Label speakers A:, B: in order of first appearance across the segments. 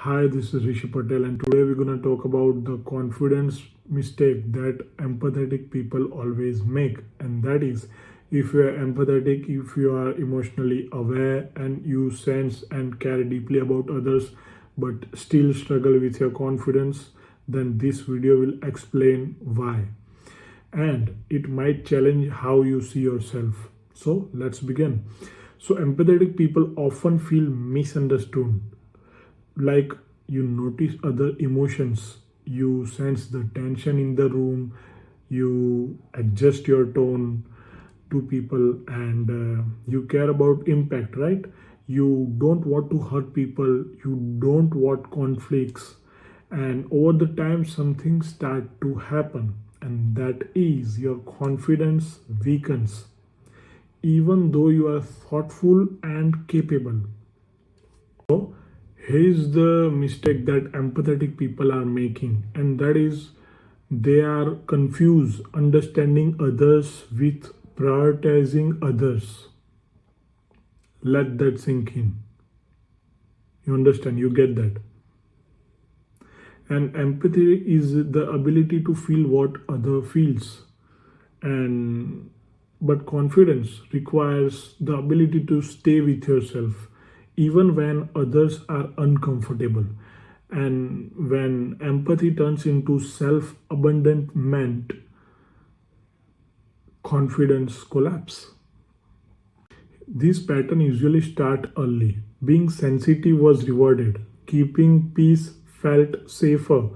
A: Hi, this is Rishi Patel, and today we're going to talk about the confidence mistake that empathetic people always make. And that is, if you are empathetic, if you are emotionally aware, and you sense and care deeply about others, but still struggle with your confidence, then this video will explain why. And it might challenge how you see yourself. So, let's begin. So, empathetic people often feel misunderstood, like you notice other emotions, you sense the tension in the room, you adjust your tone to people, and you care about impact, right? You don't want to hurt people, you don't want conflicts, and over the time something start to happen, and that is your confidence weakens even though you are thoughtful and capable. So, here's the mistake that empathetic people are making, and that is they are confused understanding others with prioritizing others. Let that sink in. You understand, you get that. And empathy is the ability to feel what other feels. And but confidence requires the ability to stay with yourself even when others are uncomfortable. And when empathy turns into self abandonment, confidence collapse. This pattern usually start early. Being sensitive was rewarded, keeping peace felt safer,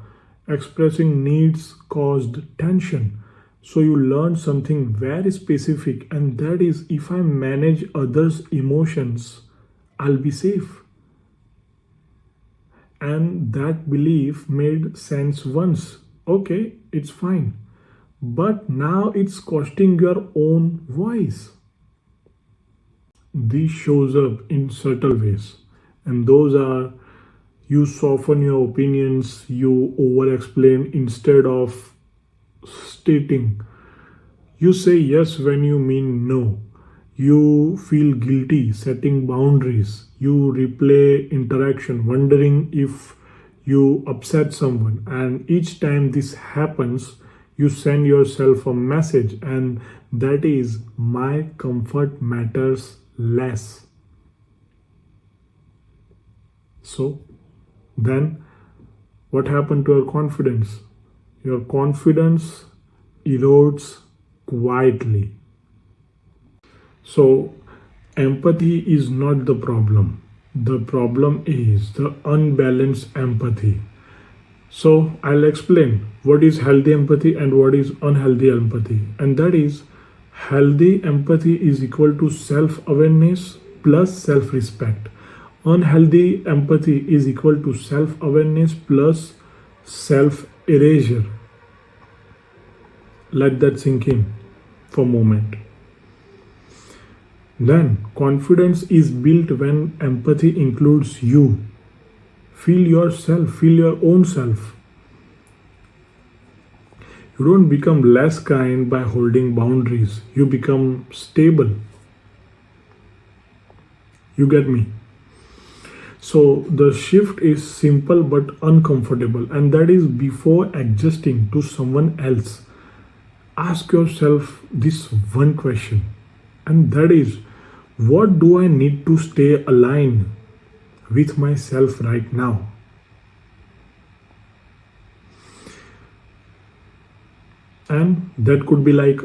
A: expressing needs caused tension. So you learn something very specific, and that is, if I manage others' emotions, I'll be safe. And that belief made sense once. Okay, it's fine. But now it's costing your own voice. This shows up in subtle ways, and those are, you soften your opinions, you over explain instead of stating, you say yes when you mean no, you feel guilty setting boundaries, you replay interaction wondering if you upset someone, and each time this happens you send yourself a message, and that is, my comfort matters less. So then what happened to your confidence? Your confidence erodes quietly. So, empathy is not the problem. The problem is the unbalanced empathy. So, I'll explain what is healthy empathy and what is unhealthy empathy. And that is, healthy empathy is equal to self awareness plus self respect. Unhealthy empathy is equal to self awareness plus self erasure. Let that sink in for a moment. Then, confidence is built when empathy includes you. Feel yourself, feel your own self. You don't become less kind by holding boundaries, you become stable. You get me? So, the shift is simple but uncomfortable, and that is, before adjusting to someone else, ask yourself this one question, and that is, what do I need to stay aligned with myself right now? And that could be like,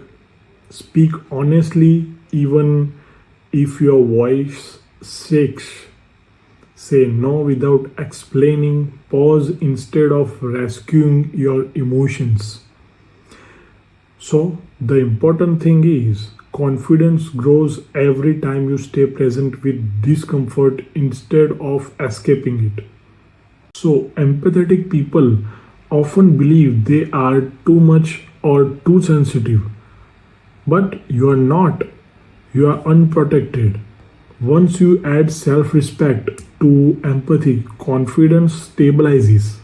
A: speak honestly even if your voice shakes. Say no without explaining. Pause instead of rescuing your emotions. So, the important thing is, confidence grows every time you stay present with discomfort instead of escaping it. So, empathetic people often believe they are too much or too sensitive, but you are not. You are unprotected. Once you add self respect to empathy, confidence stabilizes.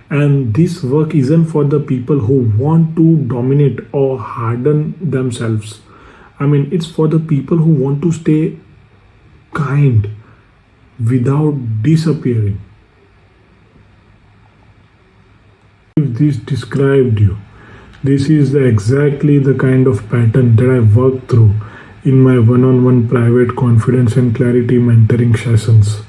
A: And this work isn't for the people who want to dominate or harden themselves. I mean, it's for the people who want to stay kind without disappearing. this described you. This is exactly the kind of pattern that I work through in my one-on-one private confidence and clarity mentoring sessions.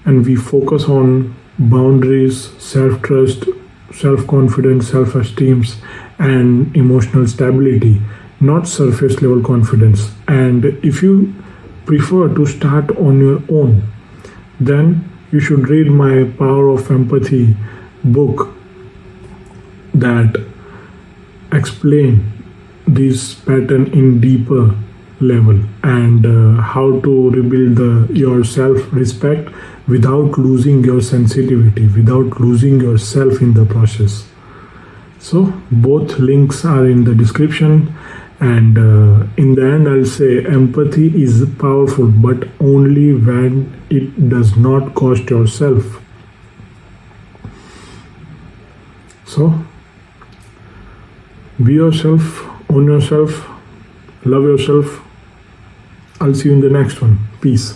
A: And we focus on boundaries, self-trust, self-confidence, self-esteem, and emotional stability, not surface level confidence. And if you prefer to start on your own, then you should read my Power of Empathy book that explain this pattern in deeper level, and how to rebuild your self-respect without losing your sensitivity, without losing yourself in the process. So both links are in the description. And in the end, I'll say empathy is powerful, but only when it does not cost yourself. So be yourself, own yourself, love yourself. I'll see you in the next one. Peace.